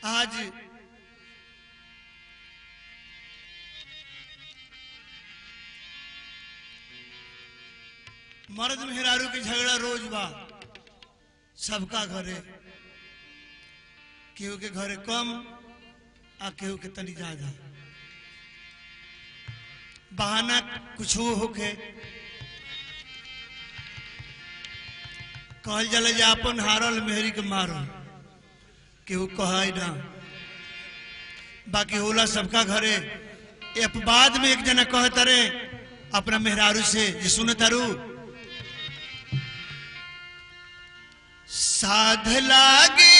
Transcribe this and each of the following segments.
आज मर्द मेहरारू के झगड़ा रोज बा सबका घरे, केहू के घरे कम आ केहू के तनी ज्यादा। बहाना कुछ होके कहल जला जे अपन हारल मेहरी के मारल, केहू कहे ना। बाकी होला सबका घरे। बाद में एक जना कह तारे अपना मेहरारू से, जे सुन तारू, साध लागे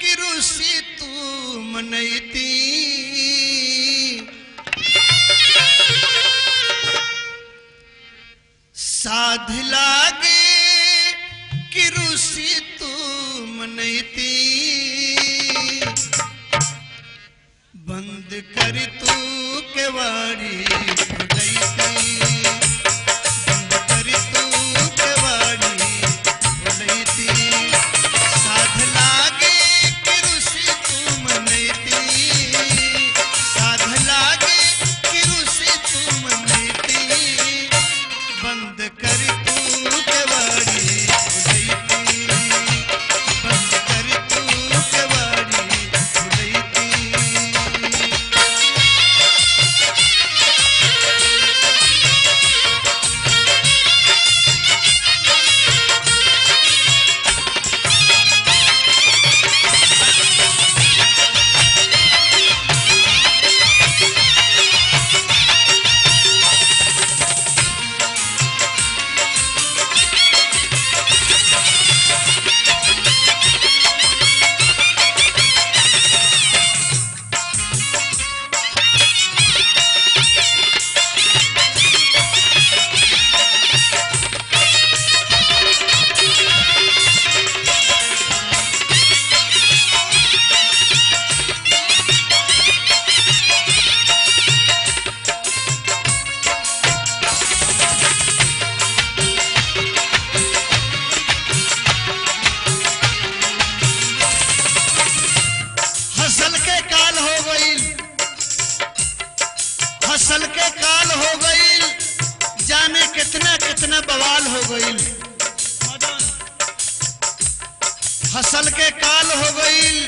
कि रुसी तू मनैती, साध लागे कि रुसी तू मनैती, बंद कर तू केवाड़ी खुलैती, बंद कर तू केवाड़ी खुलैती, साध लागे कि रुसी तू मनैती, साध लागे कि रुसी तू मनैती, बंद कर तू केवाड़ी खुलैती, बंद कर तू केवाड़ी खुलैती। फसल के काल हो गईल, जाने कितना कितना बवाल हो गईल। फसल के काल हो गईल,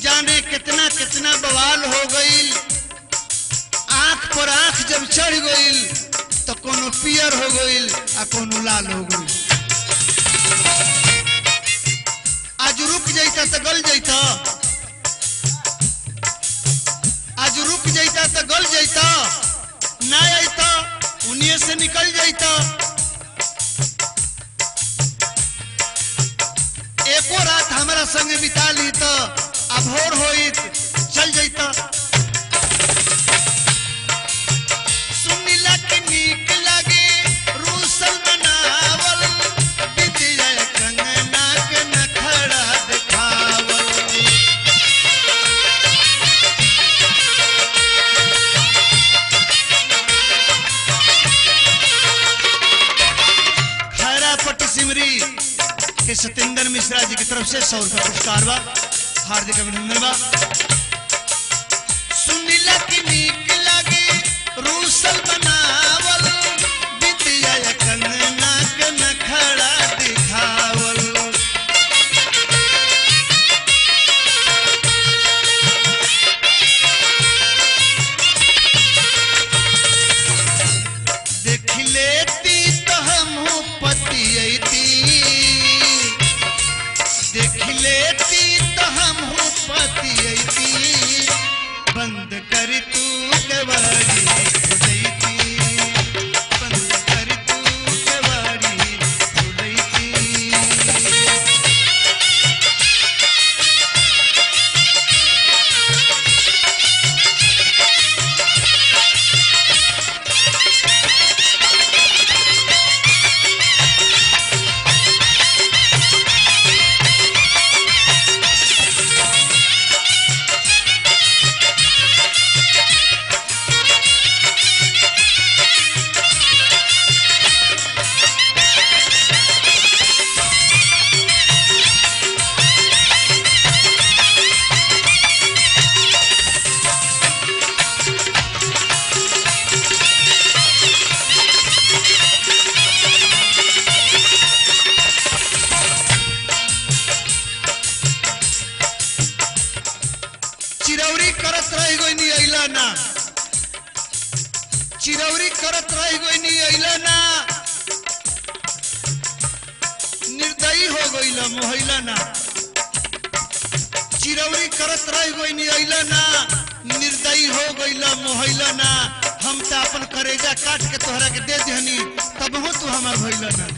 जाने कितना कितना बवाल हो गईल। आंख पर आंख जब चढ़ गईल तो कोनो पियर हो गईल आ कोनो लाल हो गईल। आज रुक जाता तो गल जाता, आज रुक जाता तो गल जाता, ना आईता उन्हीं से निकल जाता। एको रात हमारा संग बिता ली तो अभोर होई चल जाता। सुनीला के नीक लागे रूसल बनावल, बिटिया कंगना के नखड़ा दिखावल। सिमरी के सतेंद्र मिश्रा जी की तरफ से 100 रुपया पुरस्कार बा, हार्दिक अभिनंदन बा। सुनीला की नीक लागे रूसल बनावल, बिटिया कंगना के नखड़ा दिखावल। देख लेती तो हम पतियती, देख लेती तो हम पतियती, बंद कर तू केवाड़ी खुलैती, चिरौरी करत रह गई नी अइला ना, चिरौरी करत रह गई नी अइला ना, निर्दयी हो गइला मोहइला ना, चिरौरी करत रह गई नी अइला ना, निर्दयी हो गइला मोहइला ना। हम तो अपन करेजा काट के तोहरा के दे दिहनी तब हो तू हमार भइला ना।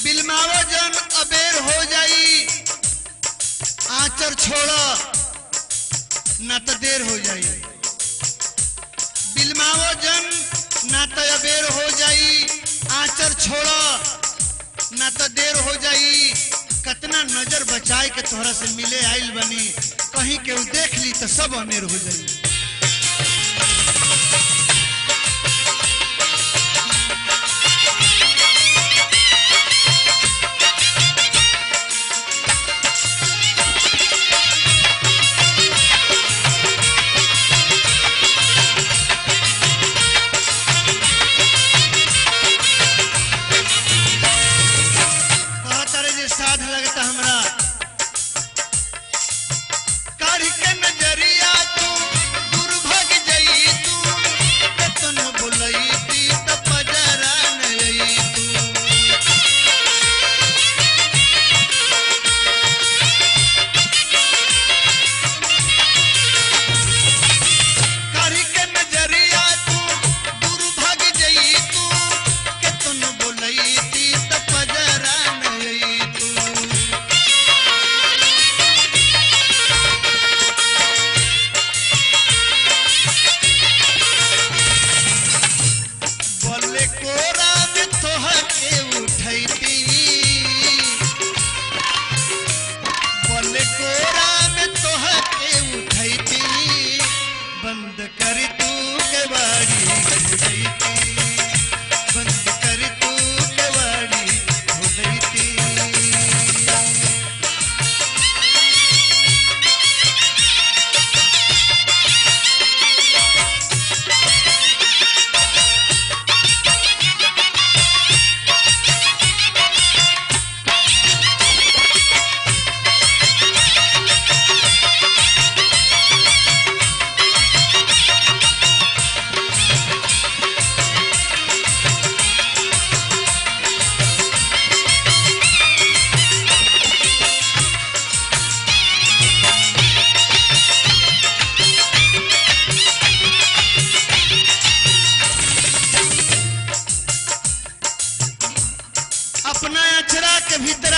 बिलमावजन अबेर हो जाई, आचर छोड़ा ना तो देर हो जाई। बिलमावजन ना तो अबेर हो जाई, आचर छोड़ा ना तो देर हो जाई। कितना नजर बचाए के तोहरा से मिले आइल बनी, कहीं के देख ली तो सब अनेर हो जाई।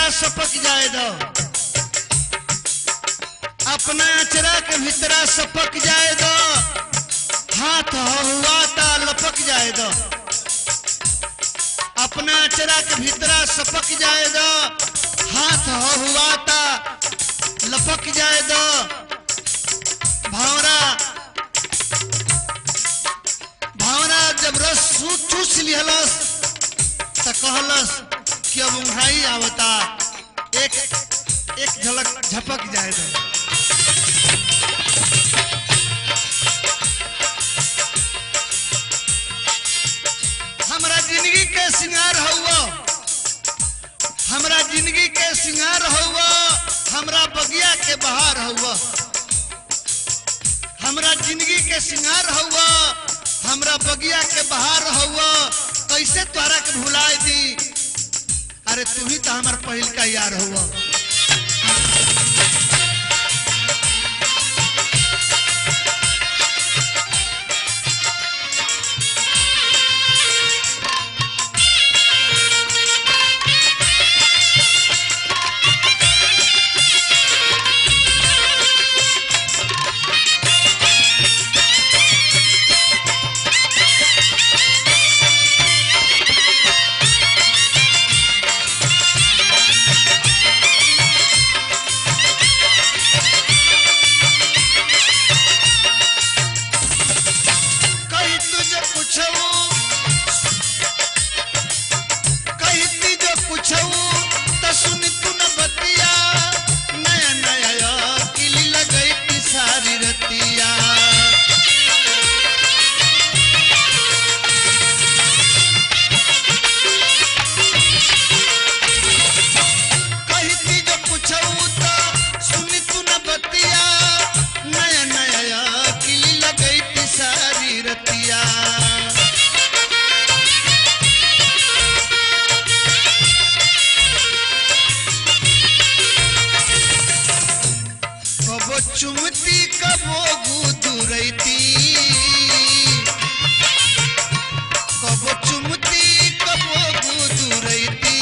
सपक जाए दो, अपना अचरा के भीतरा सपक जाए दो, हाथ हुआ ता लपक जाए दो। अपना अचरा के भीतरा सपक जाए दो, हाथ हुआ ता लपक जाए दो। भावरा भावरा जब रस चूस लिहलस त कहलस कि अब उंघाई आवता, एक झलक झपक जाए दो। हमरा जिंदगी के सिंगार हुआ, हमरा जिंदगी के सिंगार हुआ, हमरा बगिया के बहार हुआ। हमरा जिंदगी के सिंगार हुआ, हमरा बगिया के बहार हुआ। कैसे तोहरा के भुलाए दी, अरे तू ही तो हमार पहिल का यार हुआ। कबो चुमती कबो गुदुरैती, कबो चुमती कबो गुदुरैती,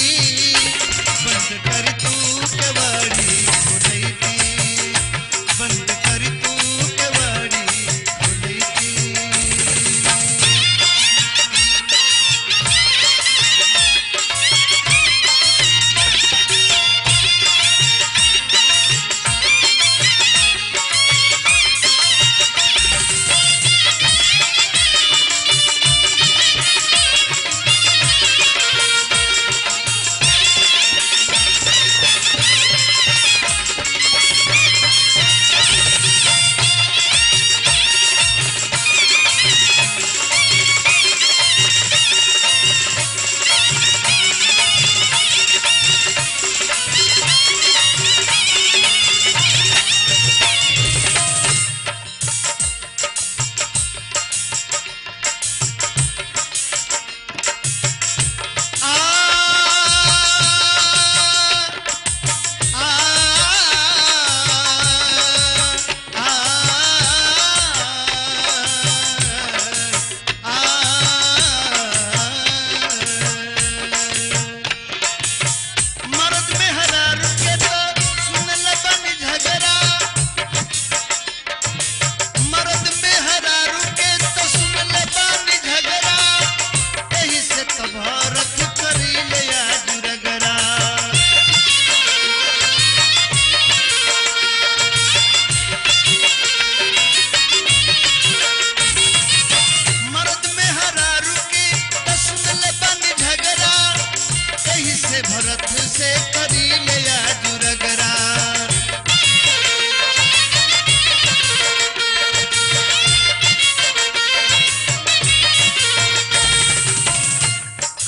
बंद कर तू केवाड़ी खोलैती, बंद कर तू केवाड़ी खोलैती। भरत से करी ले जुरगरा,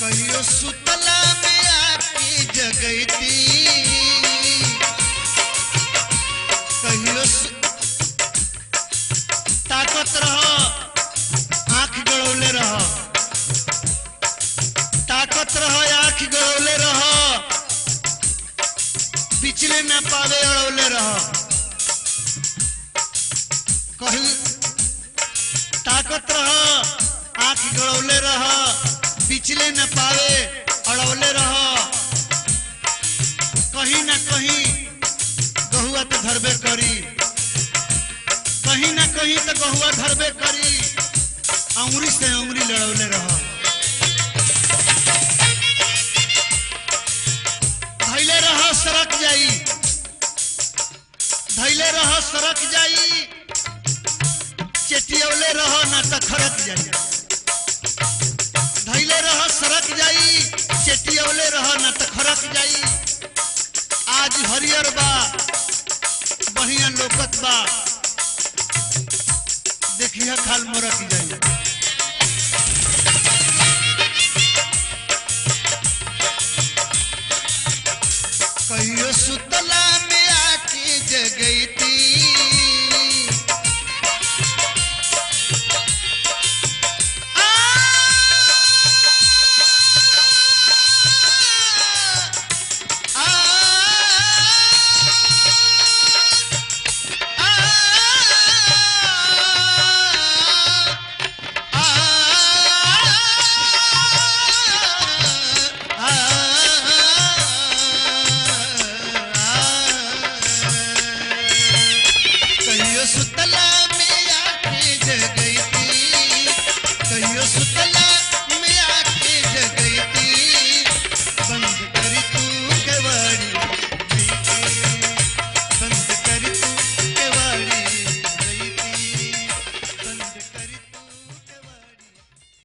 कहियो सुतला में आके जगैती, कहियो ताकत रहो आँख गड़ौले रहो, ताकत रहो आँख गड़ौले रहो, पिछले न पावे अड़ौले रहो। कहीं ताकत रहो आँख गड़ौले रहो, पिछले न पावे अड़ौले रहो। कहीं न कहीं गहुआ तो धरबे करी, कहीं न कहीं तो गहुआ धरबे करी, अंगुरी से अंगुरी लड़ौले रहो। धैले रहो सरक जाई, धैले रहो सरक जाई, चेटियौले रहो ना तो खरक जाई, धैले रहो सरक जाई, चेटियौले रहो ना तो खरक जाई। आज हरियर बा बढ़िया लोकत बा, देखिए खाल मोरक जाई।